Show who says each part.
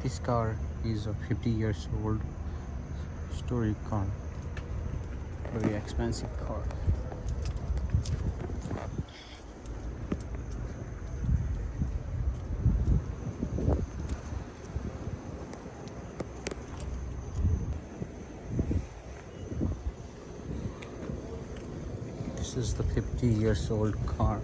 Speaker 1: This car is a 50 years old story car. Very expensive car. This is the 50 years old car.